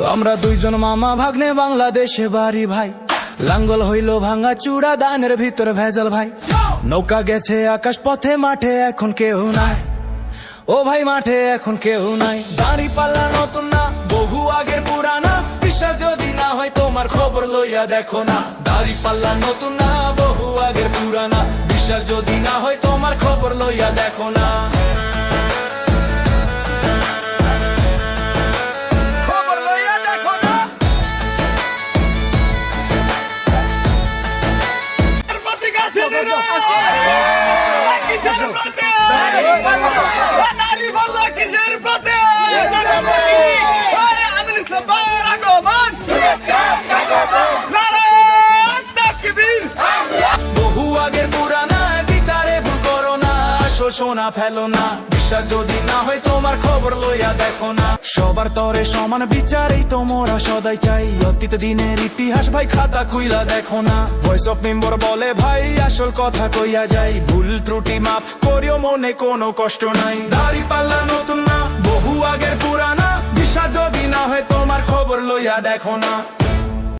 আমরা দুইজন মামা ভাগ্নে, বাংলাদেশে বাড়ি ভাই। লাঙ্গল হইল ভাঙা চূড়া, দানের ভিতর ভেজাল ভাই। নৌকা গেছে আকাশ পথে, মাঠে এখন কেউ নাই। ও ভাই মাঠে এখন কেউ নাই। দাড়ি পাল্লা নতুন না, বহু আগের পুরানা। বিশ্বাস যদি না হয় তোমার খবর লইয়া দেখো না। দাড়ি পাল্লা নতুন না, বহু আগের পুরানা। বিশ্বাস যদি না হয় তোমার খবর লইয়া দেখো না। বহু আগের পুরানা, বিচারে ভুল করো না। শোষণা ফেলো না, বিশ্বাস যদি না হয় তোমার খবর লইয়া দেখো না। সবার তরে সমান বিচারেই তোমরা সদাই চাই। অতীত দিনের ইতিহাস ভাই খাতা খুইলা দেখো না। ভয়েস অফ মেম্বার বলে ভাই আসল কথা কইয়া যাই। ভুল ত্রুটি মাফ করিও, মনে কোনো কষ্ট নাই। দাড়ি পাল্লা নতুন না, বহু আগের পুরানা। বিশ্বাস যদি না হয় তোমার খবর লইয়া দেখো না।